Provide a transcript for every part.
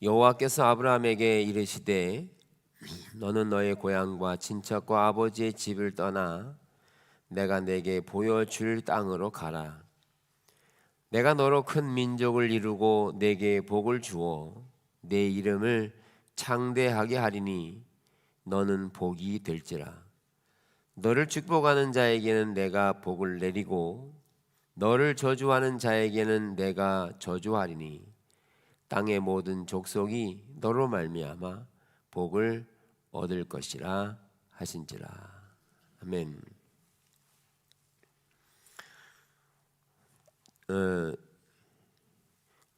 여호와께서 아브라함에게 이르시되 너는 너의 고향과 친척과 아버지의 집을 떠나 내가 내게 보여줄 땅으로 가라. 내가 너로 큰 민족을 이루고 내게 복을 주어 내 이름을 창대하게 하리니 너는 복이 될지라. 너를 축복하는 자에게는 내가 복을 내리고 너를 저주하는 자에게는 내가 저주하리니 땅의 모든 족속이 너로 말미암아 복을 얻을 것이라 하신지라. 아멘.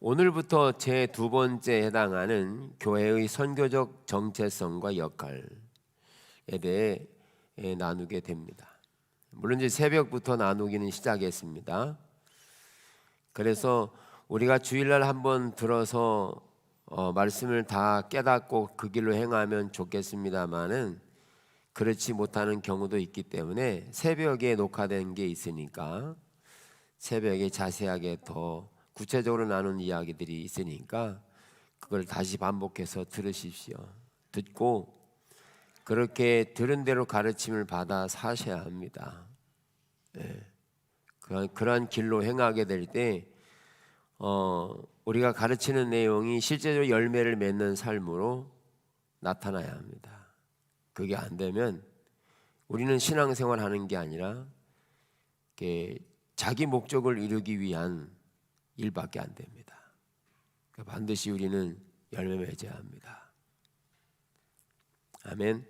오늘부터 제 두 번째 해당하는 교회의 선교적 정체성과 역할에 대해 나누게 됩니다. 물론 이제 새벽부터 나누기는 시작했습니다. 그래서 우리가 주일날 한번 들어서 말씀을 다 깨닫고 그 길로 행하면 좋겠습니다만은 그렇지 못하는 경우도 있기 때문에 새벽에 녹화된 게 있으니까 새벽에 자세하게 더 구체적으로 나눈 이야기들이 있으니까 그걸 다시 반복해서 들으십시오. 듣고 그렇게 들은 대로 가르침을 받아 사셔야 합니다. 그런 길로 행하게 될 때 우리가 가르치는 내용이 실제로 열매를 맺는 삶으로 나타나야 합니다. 그게 안 되면 우리는 신앙생활 하는 게 아니라 자기 목적을 이루기 위한 일밖에 안 됩니다. 반드시 우리는 열매 맺어야 합니다. 아멘.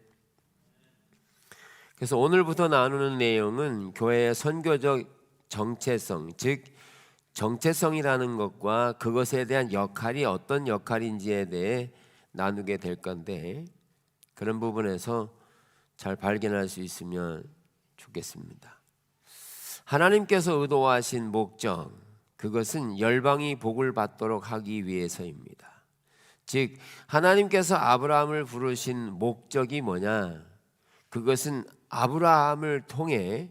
그래서 오늘부터 나누는 내용은 교회의 선교적 정체성, 즉 정체성이라는 것과 그것에 대한 역할이 어떤 역할인지에 대해 나누게 될 건데 그런 부분에서 잘 발견할 수 있으면 좋겠습니다. 하나님께서 의도하신 목적, 그것은 열방이 복을 받도록 하기 위해서입니다. 즉 하나님께서 아브라함을 부르신 목적이 뭐냐? 그것은 아브라함을 통해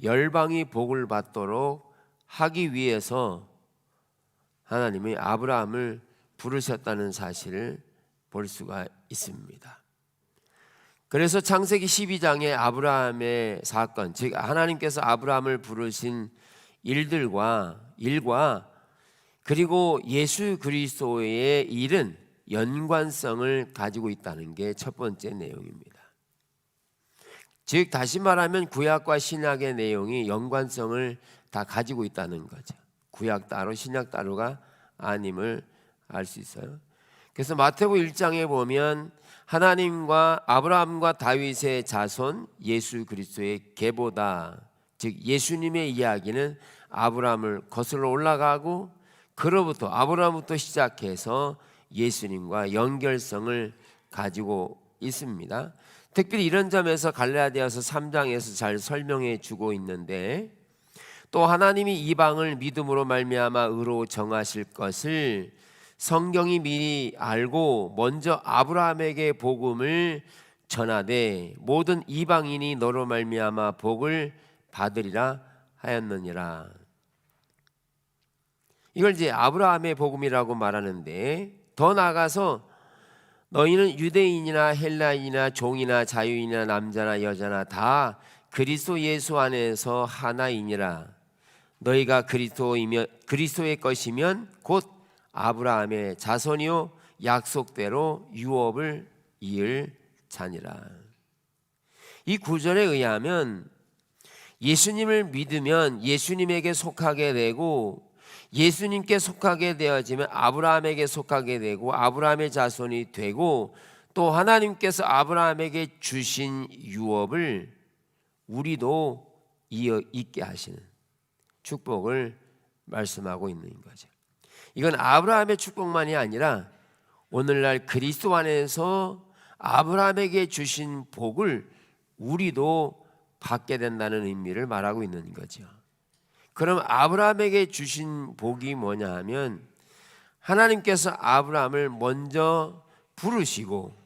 열방이 복을 받도록 하기 위해서 하나님이 아브라함을 부르셨다는 사실을 볼 수가 있습니다. 그래서 창세기 12장의 아브라함의 사건, 즉 하나님께서 아브라함을 부르신 일과 그리고 예수 그리스도의 일은 연관성을 가지고 있다는 게 첫 번째 내용입니다. 즉 다시 말하면 구약과 신약의 내용이 연관성을 다 가지고 있다는 거죠. 구약 따로 신약 따로가 아님을 알 수 있어요. 그래서 마태복음 1장에 보면 하나님과 아브라함과 다윗의 자손 예수 그리스도의 계보다, 즉 예수님의 이야기는 아브라함을 거슬러 올라가고 그로부터 아브라함부터 시작해서 예수님과 연결성을 가지고 있습니다. 특별히 이런 점에서 갈라디아서 3장에서 잘 설명해 주고 있는데, 또 하나님이 이방을 믿음으로 말미암아 의로 정하실 것을 성경이 미리 알고 먼저 아브라함에게 복음을 전하되 모든 이방인이 너로 말미암아 복을 받으리라 하였느니라. 이걸 이제 아브라함의 복음이라고 말하는데, 더 나아가서 너희는 유대인이나 헬라인이나 종이나 자유인이나 남자나 여자나 다 그리스도 예수 안에서 하나이니라. 너희가 그리스도의 것이면 곧 아브라함의 자손이요 약속대로 유업을 이을 자니라. 이 구절에 의하면 예수님을 믿으면 예수님에게 속하게 되고 예수님께 속하게 되어지면 아브라함에게 속하게 되고 아브라함의 자손이 되고 또 하나님께서 아브라함에게 주신 유업을 우리도 잇게 하시는 축복을 말씀하고 있는 거죠. 이건 아브라함의 축복만이 아니라 오늘날 그리스도 안에서 아브라함에게 주신 복을 우리도 받게 된다는 의미를 말하고 있는 거죠. 그럼 아브라함에게 주신 복이 뭐냐 하면 하나님께서 아브라함을 먼저 부르시고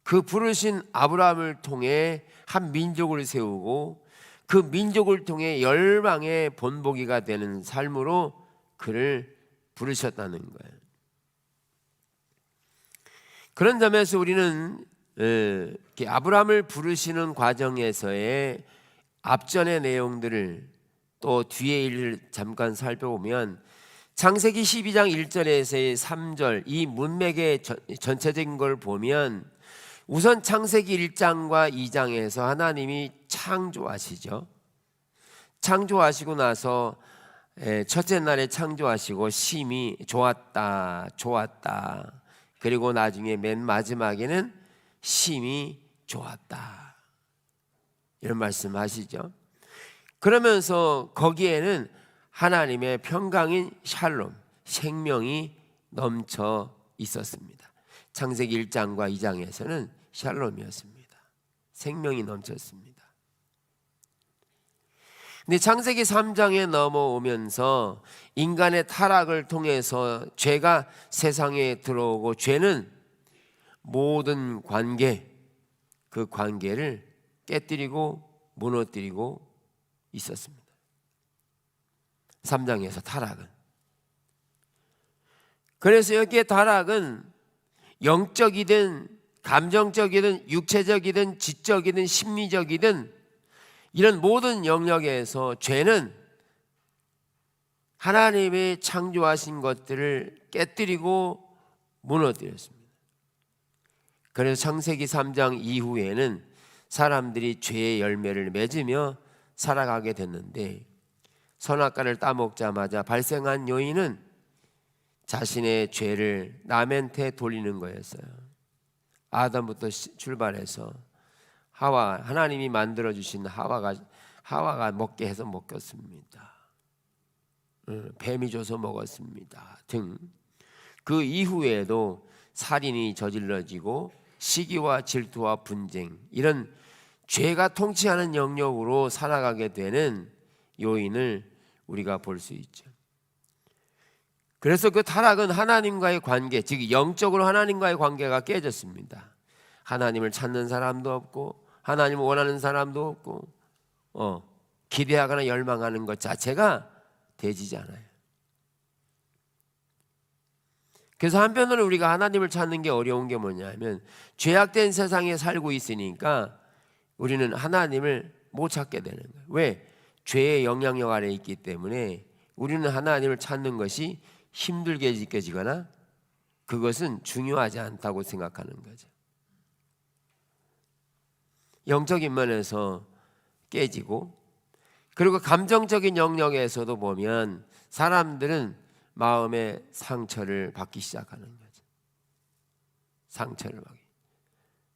그 부르신 아브라함을 통해 한 민족을 세우고 그 민족을 통해 열방의 본보기가 되는 삶으로 그를 부르셨다는 거예요. 그런 점에서 우리는 이렇게 아브라함을 부르시는 과정에서의 앞전의 내용들을 또 뒤의 일을 잠깐 살펴보면 창세기 12장 1절에서의 3절 이 문맥의 전체적인 걸 보면 우선 창세기 1장과 2장에서 하나님이 창조하시죠. 창조하시고 나서 첫째 날에 창조하시고 심히 좋았다 좋았다, 그리고 나중에 맨 마지막에는 심히 좋았다, 이런 말씀하시죠. 그러면서 거기에는 하나님의 평강인 샬롬, 생명이 넘쳐 있었습니다. 창세기 1장과 2장에서는 샬롬이었습니다. 생명이 넘쳤습니다. 근데 창세기 3장에 넘어오면서 인간의 타락을 통해서 죄가 세상에 들어오고 죄는 모든 관계, 그 관계를 깨뜨리고 무너뜨리고 있었습니다. 3장에서 타락은. 그래서 여기에 타락은 영적이든 감정적이든 육체적이든 지적이든 심리적이든 이런 모든 영역에서 죄는 하나님의 창조하신 것들을 깨뜨리고 무너뜨렸습니다. 그래서 창세기 3장 이후에는 사람들이 죄의 열매를 맺으며 살아가게 됐는데 선악과를 따먹자마자 발생한 요인은 자신의 죄를 남한테 돌리는 거였어요. 아담부터 출발해서 하와, 하나님이 만들어주신 하와가 먹게 해서 먹었습니다. 뱀이 줘서 먹었습니다 등 그 이후에도 살인이 저질러지고 시기와 질투와 분쟁, 이런 죄가 통치하는 영역으로 살아가게 되는 요인을 우리가 볼 수 있죠. 그래서 그 타락은 하나님과의 관계, 즉 영적으로 하나님과의 관계가 깨졌습니다. 하나님을 찾는 사람도 없고 하나님을 원하는 사람도 없고 기대하거나 열망하는 것 자체가 되지지 않아요. 그래서 한편으로 우리가 하나님을 찾는 게 어려운 게 뭐냐면 죄악된 세상에 살고 있으니까 우리는 하나님을 못 찾게 되는 거예요. 왜? 죄의 영향력 아래 있기 때문에 우리는 하나님을 찾는 것이 힘들게 느껴지거나 그것은 중요하지 않다고 생각하는 거죠. 영적인 면에서 깨지고, 그리고 감정적인 영역에서도 보면 사람들은 마음의 상처를 받기 시작하는 거죠. 상처를 받기.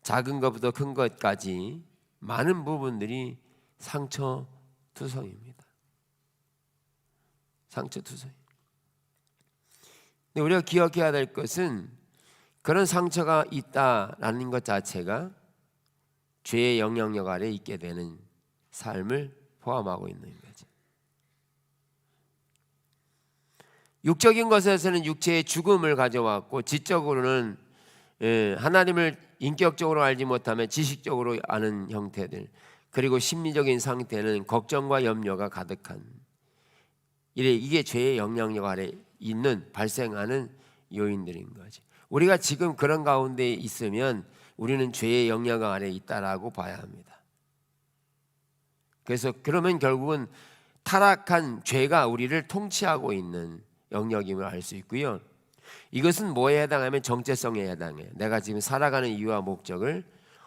작은 것부터 큰 것까지 많은 부분들이 상처투성입니다. 상처투성. 근데 우리가 기억해야 될 것은 그런 상처가 있다라는 것 자체가 죄의 영향력 아래 있게 되는 삶을 포함하고 있는 거죠. 육적인 것에서는 육체의 죽음을 가져왔고, 지적으로는 하나님을 인격적으로 알지 못하면 지식적으로 아는 형태들, 그리고 심리적인 상태는 걱정과 염려가 가득한, 이게 죄의 영향력 아래 있는 발생하는 요인들인 거죠. 우리가 지금 그런 가운데 있으면 우리는 죄의 영향력 아래 있다라고 봐야 합니다. 그래서 그러면 결국은 타락한 죄가 우리를 통치하고 있는 영역임을 알 수 있고요. 이것은 뭐에 해당하면 정체성에 해당해요. 내가 지금 살아가는 이유와 목적을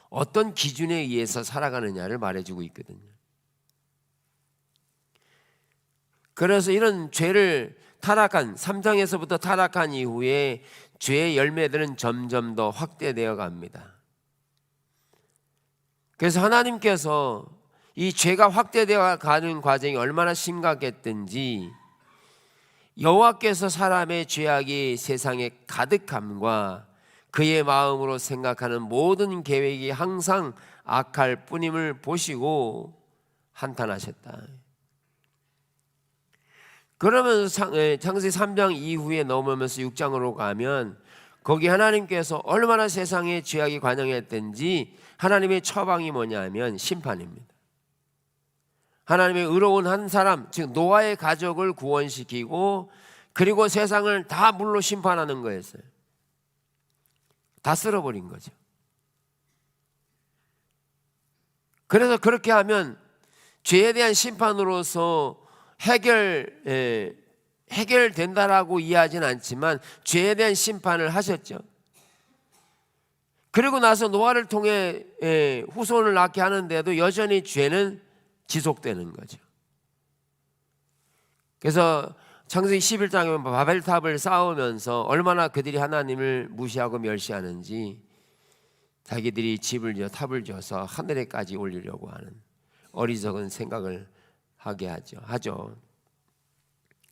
어떤 기준에 의해서 살아가느냐를 말해주고 있거든요. 그래서 이런 죄를 타락한 3장에서부터 타락한 이후에 죄의 열매들은 점점 더 확대되어 갑니다. 그래서 하나님께서 이 죄가 확대되어 가는 과정이 얼마나 심각했든지 여호와께서 사람의 죄악이 세상에 가득함과 그의 마음으로 생각하는 모든 계획이 항상 악할 뿐임을 보시고 한탄하셨다. 그러면서 창세기 3장 이후에 넘으면서 6장으로 가면 거기 하나님께서 얼마나 세상에 죄악이 관영했든지 하나님의 처방이 뭐냐면 심판입니다. 하나님의 의로운 한 사람, 즉 노아의 가족을 구원시키고 그리고 세상을 다 물로 심판하는 거였어요. 다 쓸어버린 거죠. 그래서 그렇게 하면 죄에 대한 심판으로서 해결된다라고 이해하지는 않지만 죄에 대한 심판을 하셨죠. 그리고 나서 노아를 통해 후손을 낳게 하는데도 여전히 죄는 지속되는 거죠. 그래서 창세기 11장에 바벨탑을 쌓으면서 얼마나 그들이 하나님을 무시하고 멸시하는지 자기들이 집을 지어 탑을 지어서 하늘에까지 올리려고 하는 어리석은 생각을 하게 하죠.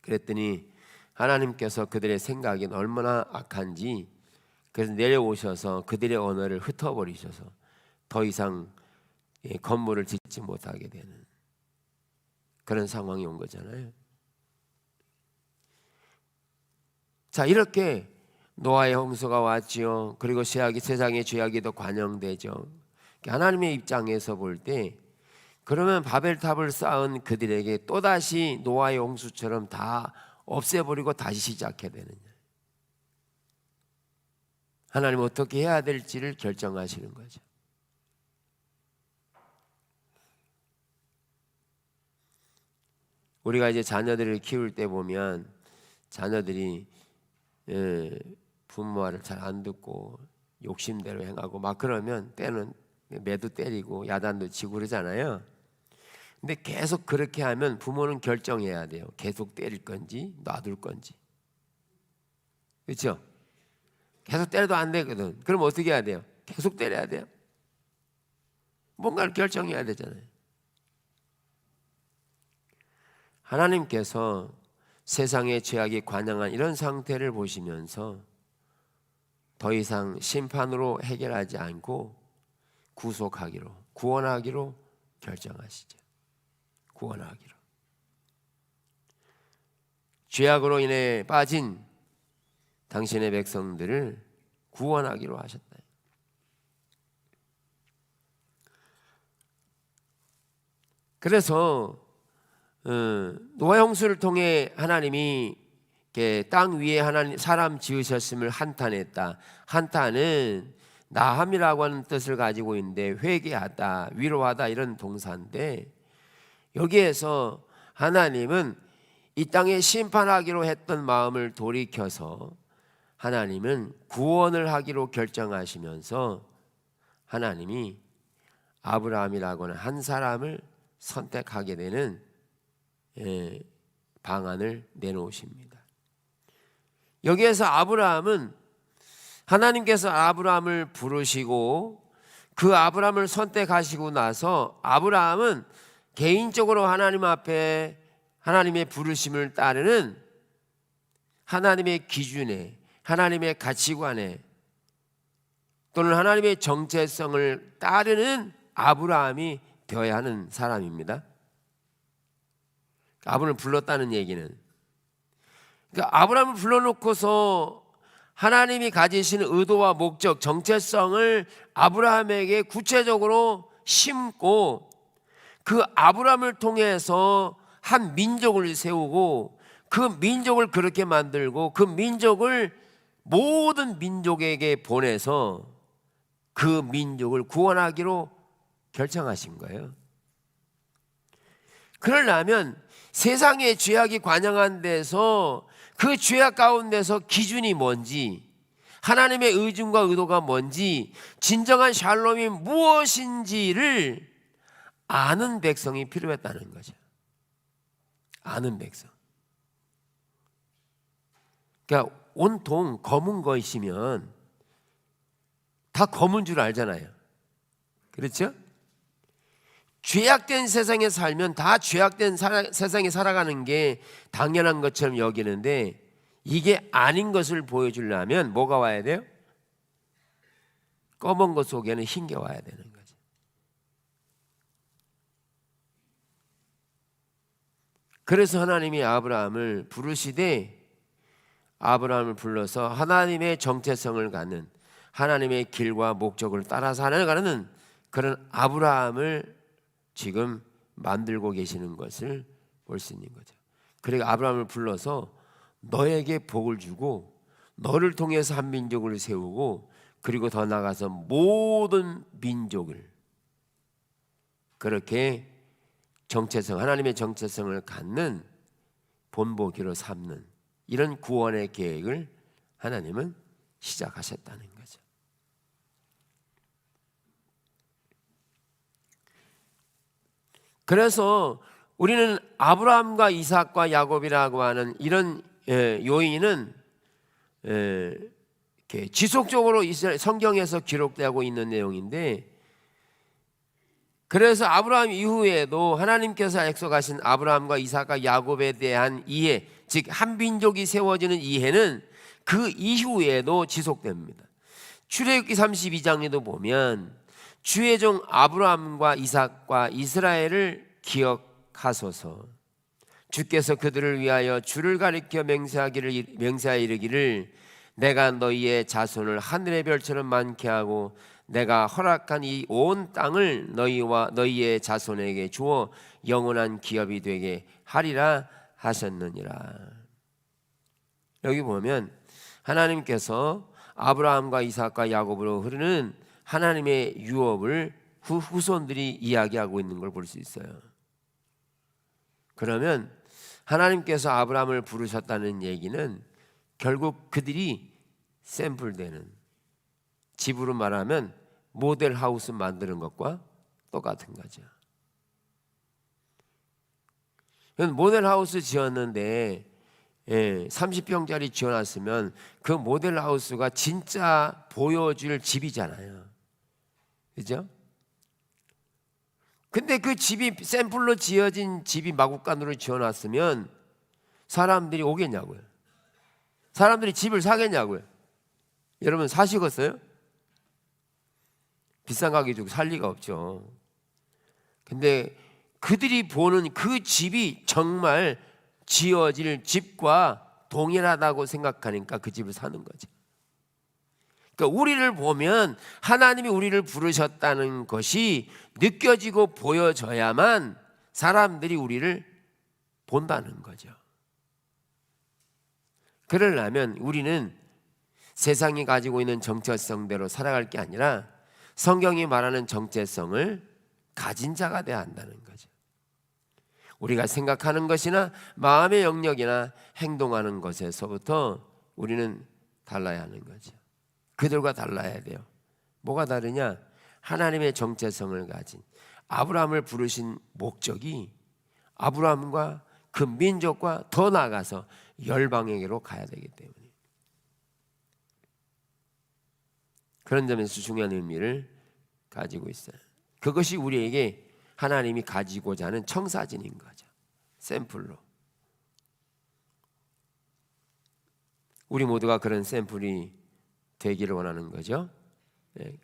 그랬더니 하나님께서 그들의 생각이 얼마나 악한지 그래서 내려오셔서 그들의 언어를 흩어버리셔서 더 이상 건물을 짓지 못하게 되는 그런 상황이 온 거잖아요. 자, 이렇게 노아의 홍수가 왔지요. 그리고 세상의 죄악이 더 관영되죠. 하나님의 입장에서 볼 때 그러면 바벨탑을 쌓은 그들에게 또다시 노아의 홍수처럼 다 없애버리고 다시 시작해야 되느냐. 하나님 어떻게 해야 될지를 결정하시는 거죠. 우리가 이제 자녀들을 키울 때 보면 자녀들이 부모 말을 잘 안 듣고 욕심대로 행하고 막 그러면 때는 매도 때리고 야단도 치고 그러잖아요. 근데 계속 그렇게 하면 부모는 결정해야 돼요. 계속 때릴 건지 놔둘 건지. 그렇죠? 계속 때려도 안 되거든. 그럼 어떻게 해야 돼요? 계속 때려야 돼요. 뭔가를 결정해야 되잖아요. 하나님께서 세상의 죄악이 관영한 이런 상태를 보시면서 더 이상 심판으로 해결하지 않고 구원하기로 결정하시죠. 구원하기로. 죄악으로 인해 빠진 당신의 백성들을 구원하기로 하셨다. 그래서 노아 홍수를 통해 하나님이 땅 위에 사람 지으셨음을 한탄했다. 한탄은 나함이라고 하는 뜻을 가지고 있는데 회개하다, 위로하다 이런 동사인데 여기에서 하나님은 이 땅에 심판하기로 했던 마음을 돌이켜서 하나님은 구원을 하기로 결정하시면서 하나님이 아브라함이라고 하는 한 사람을 선택하게 되는 방안을 내놓으십니다. 여기에서 아브라함은 하나님께서 아브라함을 부르시고 그 아브라함을 선택하시고 나서 아브라함은 개인적으로 하나님 앞에 하나님의 부르심을 따르는 하나님의 기준에 하나님의 가치관에 또는 하나님의 정체성을 따르는 아브라함이 되어야 하는 사람입니다. 아브라함을 불렀다는 얘기는 그러니까 아브라함을 불러놓고서 하나님이 가지신 의도와 목적, 정체성을 아브라함에게 구체적으로 심고 그 아브라함을 통해서 한 민족을 세우고 그 민족을 그렇게 만들고 그 민족을 모든 민족에게 보내서 그 민족을 구원하기로 결정하신 거예요. 그러려면 세상의 죄악이 관영한 데서 그 죄악 가운데서 기준이 뭔지 하나님의 의중과 의도가 뭔지 진정한 샬롬이 무엇인지를 아는 백성이 필요했다는 거죠. 아는 백성. 그러니까 온통 검은 것이면 다 검은 줄 알잖아요. 그렇죠? 죄악된 세상에 살면 다 죄악된 세상에 살아가는 게 당연한 것처럼 여기는데 이게 아닌 것을 보여주려면 뭐가 와야 돼요? 검은 것 속에는 흰 게 와야 되는 거죠. 그래서 하나님이 아브라함을 부르시되 아브라함을 불러서 하나님의 정체성을 갖는 하나님의 길과 목적을 따라 살아가는 그런 아브라함을 지금 만들고 계시는 것을 볼 수 있는 거죠. 그러니까 아브라함을 불러서 너에게 복을 주고 너를 통해서 한 민족을 세우고 그리고 더 나아가서 모든 민족을 그렇게 정체성, 하나님의 정체성을 갖는 본보기로 삼는 이런 구원의 계획을 하나님은 시작하셨다는 거죠. 그래서 우리는 아브라함과 이삭과 야곱이라고 하는 이런 요인은 이렇게 지속적으로 성경에서 기록되고 있는 내용인데, 그래서 아브라함 이후에도 하나님께서 약속하신 아브라함과 이삭과 야곱에 대한 이해, 즉 한민족이 세워지는 이해는 그 이후에도 지속됩니다. 출애굽기 32장에도 보면 주의 종 아브라함과 이삭과 이스라엘을 기억하소서. 주께서 그들을 위하여 주를 가리켜 맹세하여 이르기를 내가 너희의 자손을 하늘의 별처럼 많게 하고 내가 허락한 이 온 땅을 너희와 너희의 자손에게 주어 영원한 기업이 되게 하리라 하셨느니라. 여기 보면 하나님께서 아브라함과 이삭과 야곱으로 흐르는 하나님의 유업을 후손들이 이야기하고 있는 걸 볼 수 있어요. 그러면 하나님께서 아브라함을 부르셨다는 얘기는 결국 그들이 샘플되는, 집으로 말하면 모델 하우스 만드는 것과 똑같은 거죠. 모델 하우스 지었는데 30평짜리 지어놨으면 그 모델 하우스가 진짜 보여줄 집이잖아요. 그죠? 근데 그 집이 샘플로 지어진 집이 마구간으로 지어놨으면 사람들이 오겠냐고요? 사람들이 집을 사겠냐고요? 여러분 사시겠어요? 비싼 가격에 주고 살 리가 없죠. 근데 그들이 보는 그 집이 정말 지어질 집과 동일하다고 생각하니까 그 집을 사는 거죠. 그러니까 우리를 보면 하나님이 우리를 부르셨다는 것이 느껴지고 보여져야만 사람들이 우리를 본다는 거죠. 그러려면 우리는 세상이 가지고 있는 정체성대로 살아갈 게 아니라 성경이 말하는 정체성을 가진 자가 되어야 한다는 거죠. 우리가 생각하는 것이나 마음의 영역이나 행동하는 것에서부터 우리는 달라야 하는 거죠. 그들과 달라야 돼요. 뭐가 다르냐? 하나님의 정체성을 가진 아브라함을 부르신 목적이 아브라함과 그 민족과 더 나아가서 열방에게로 가야 되기 때문에, 그런 점에서 중요한 의미를 가지고 있어요. 그것이 우리에게 하나님이 가지고자 하는 청사진인 거죠. 샘플로. 우리 모두가 그런 샘플이 되기를 원하는 거죠.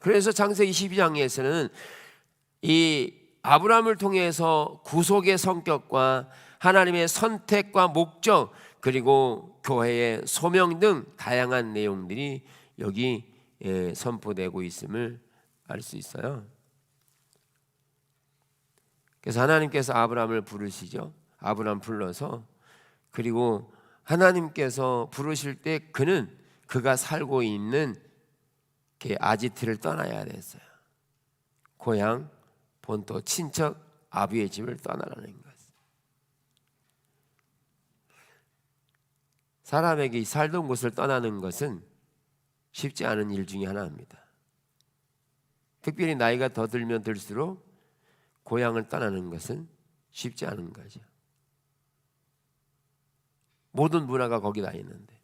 그래서 창세기 12장에서는 이 아브라함을 통해서 구속의 성격과 하나님의 선택과 목적, 그리고 교회의 소명 등 다양한 내용들이 여기 선포되고 있음을 알 수 있어요. 그래서 하나님께서 아브라함을 부르시죠. 아브라함 불러서, 그리고 하나님께서 부르실 때 그가 살고 있는 아지트를 떠나야 됐어요. 고향, 본토, 친척, 아비의 집을 떠나라는 것. 사람에게 살던 곳을 떠나는 것은 쉽지 않은 일 중에 하나입니다. 특별히 나이가 더 들면 들수록 고향을 떠나는 것은 쉽지 않은 거죠. 모든 문화가 거기 다 있는데.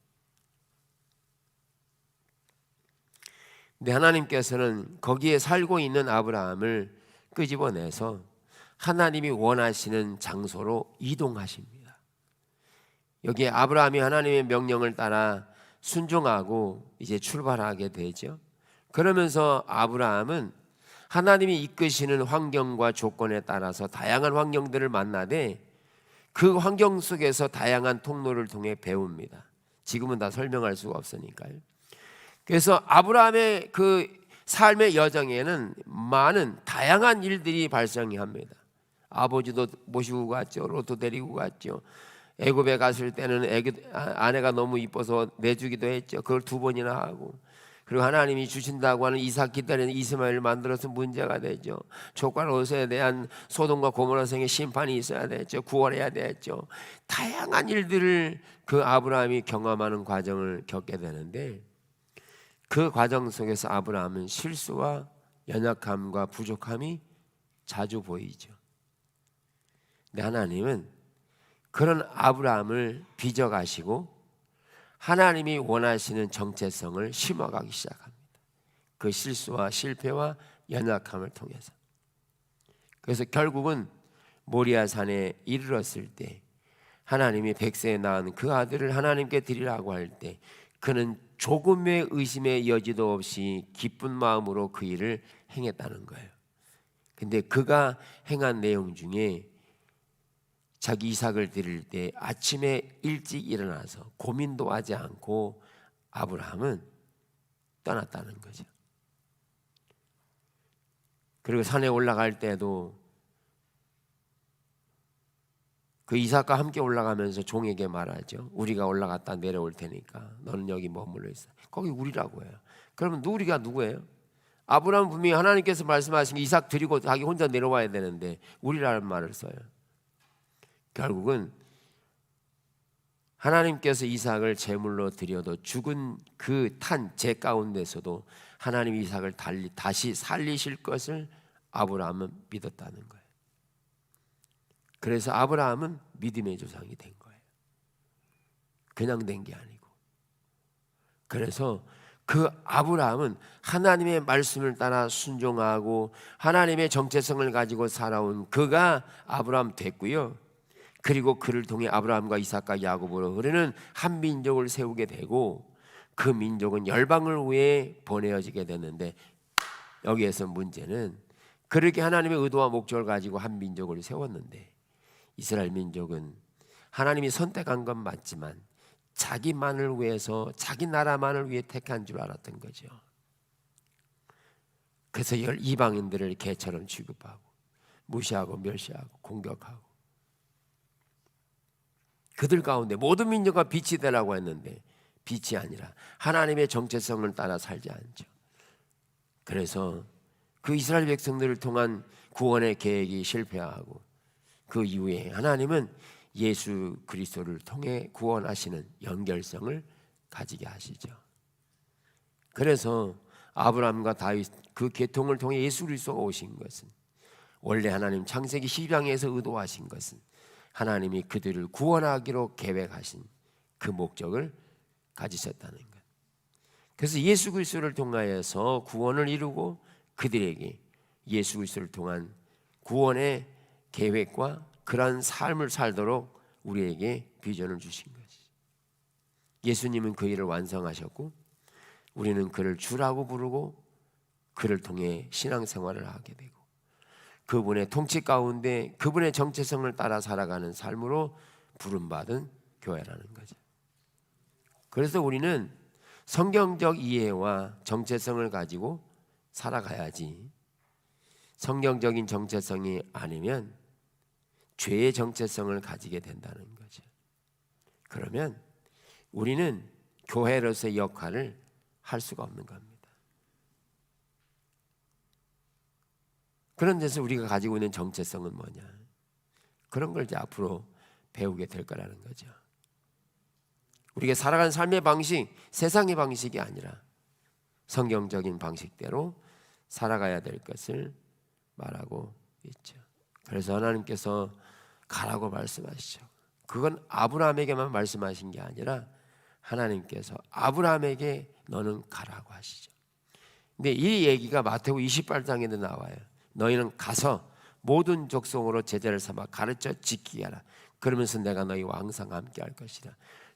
근데 하나님께서는 거기에 살고 있는 아브라함을 끄집어내서 하나님이 원하시는 장소로 이동하십니다. 여기에 아브라함이 하나님의 명령을 따라 순종하고 이제 출발하게 되죠. 그러면서 아브라함은 하나님이 이끄시는 환경과 조건에 따라서 다양한 환경들을 만나되 그 환경 속에서 다양한 통로를 통해 배웁니다. 지금은 다 설명할 수가 없으니까요. 그래서 아브라함의 그 삶의 여정에는 많은 다양한 일들이 발생합니다. 아버지도 모시고 갔죠. 롯도 데리고 갔죠. 애굽에 갔을 때는 아내가 너무 이뻐서 내주기도 했죠. 그걸 2번이나 하고, 그리고 하나님이 주신다고 하는 이삭 기다리는 이스마엘을 만들어서 문제가 되죠. 족발로서에 대한 소돔과 고모라성의 심판이 있어야 되죠. 구원해야 되죠. 다양한 일들을 그 아브라함이 경험하는 과정을 겪게 되는데, 그 과정 속에서 아브라함은 실수와 연약함과 부족함이 자주 보이죠. 근데 하나님은 그런 아브라함을 빚어가시고 하나님이 원하시는 정체성을 심어가기 시작합니다. 그 실수와 실패와 연약함을 통해서. 그래서 결국은 모리아산에 이르렀을 때 하나님이 백세에 낳은 그 아들을 하나님께 드리라고 할 때 그는 조금의 의심의 여지도 없이 기쁜 마음으로 그 일을 행했다는 거예요. 근데 그가 행한 내용 중에 자기 이삭을 드릴 때 아침에 일찍 일어나서 고민도 하지 않고 아브라함은 떠났다는 거죠. 그리고 산에 올라갈 때도 그 이삭과 함께 올라가면서 종에게 말하죠. 우리가 올라갔다 내려올 테니까 너는 여기 머물러 있어. 거기 우리라고 해요. 그러면 우리가 누구예요? 아브라함은 분명히 하나님께서 말씀하신 이삭 드리고 자기 혼자 내려와야 되는데 우리라는 말을 써요. 결국은 하나님께서 이삭을 제물로 드려도 죽은 그 탄 재 가운데서도 하나님 이삭을 다시 살리실 것을 아브라함은 믿었다는 거예요. 그래서 아브라함은 믿음의 조상이 된 거예요. 그냥 된 게 아니고. 그래서 그 아브라함은 하나님의 말씀을 따라 순종하고 하나님의 정체성을 가지고 살아온 그가 아브라함 됐고요. 그리고 그를 통해 아브라함과 이삭과 야곱으로 흐르는 한 민족을 세우게 되고 그 민족은 열방을 위해 보내어지게 됐는데, 여기에서 문제는 그렇게 하나님의 의도와 목적을 가지고 한 민족을 세웠는데 이스라엘 민족은 하나님이 선택한 건 맞지만 자기만을 위해서 자기 나라만을 위해 택한 줄 알았던 거죠. 그래서 이방인들을 개처럼 취급하고 무시하고 멸시하고 공격하고 그들 가운데 모든 민족과 빛이 되라고 했는데 빛이 아니라 하나님의 정체성을 따라 살지 않죠. 그래서 그 이스라엘 백성들을 통한 구원의 계획이 실패하고 그 이후에 하나님은 예수 그리스도를 통해 구원하시는 연결성을 가지게 하시죠. 그래서 아브라함과 다윗 그 계통을 통해 예수 그리스도가 오신 것은 원래 하나님 창세기 12장에서 의도하신 것은 하나님이 그들을 구원하기로 계획하신 그 목적을 가지셨다는 것. 그래서 예수 그리스도를 통하여서 구원을 이루고 그들에게 예수 그리스도를 통한 구원의 계획과 그러한 삶을 살도록 우리에게 비전을 주신 것이죠. 예수님은 그 일을 완성하셨고 우리는 그를 주라고 부르고 그를 통해 신앙생활을 하게 되고 그분의 통치 가운데 그분의 정체성을 따라 살아가는 삶으로 부름받은 교회라는 거죠. 그래서 우리는 성경적 이해와 정체성을 가지고 살아가야지, 성경적인 정체성이 아니면 죄의 정체성을 가지게 된다는 거죠. 그러면 우리는 교회로서의 역할을 할 수가 없는 겁니다. 그런 데서 우리가 가지고 있는 정체성은 뭐냐? 그런 걸 이제 앞으로 배우게 될 거라는 거죠. 우리가 살아가는 삶의 방식, 세상의 방식이 아니라 성경적인 방식대로 살아가야 될 것을 말하고 있죠. 그래서 하나님께서 가라고 말씀하시죠. 그건 아브라함에게만 말씀하신 게 아니라 하나님께서 아브라함에게 너는 가라고 하시죠. 근데 이 얘기가 마태복음 28장에도 나와요. 너희는 가서 모든 족속으로 제자를 삼아 가르쳐 지키게 하라. 그러면서 내가 너희와 항상 함께 할 것이라.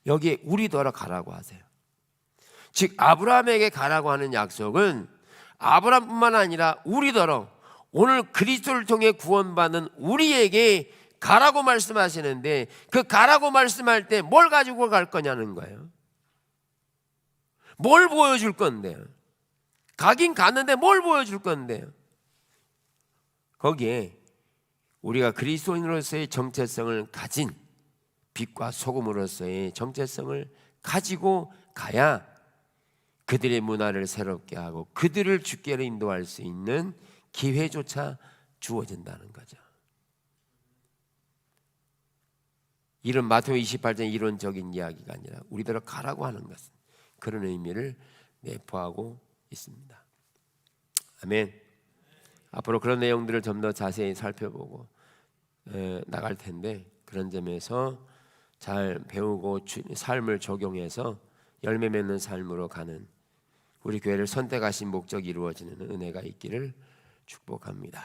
여기에 우리더러 가라고 하세요. 즉 아브라함에게 가라고 하는 약속은 아브라함뿐만 아니라 우리더러 오늘 그리스도를 통해 구원받는 우리에게 가라고 말씀하시는데, 그 가라고 말씀할 때 뭘 가지고 갈 거냐는 거예요. 뭘 보여줄 건데요? 가긴 갔는데 뭘 보여줄 건데요? 거기에 우리가 그리스도인으로서의 정체성을 가진 빛과 소금으로서의 정체성을 가지고 가야 그들의 문화를 새롭게 하고 그들을 주께로 인도할 수 있는 기회조차 주어진다는 거죠. 이런 마태복음 28장 이론적인 이야기가 아니라 우리대로 가라고 하는 것은 그런 의미를 내포하고 있습니다. 아멘. 앞으로 그런 내용들을 좀 더 자세히 살펴보고 나갈 텐데 그런 점에서 잘 배우고 삶을 적용해서 열매 맺는 삶으로 가는 우리 교회를 선택하신 목적이 이루어지는 은혜가 있기를 축복합니다.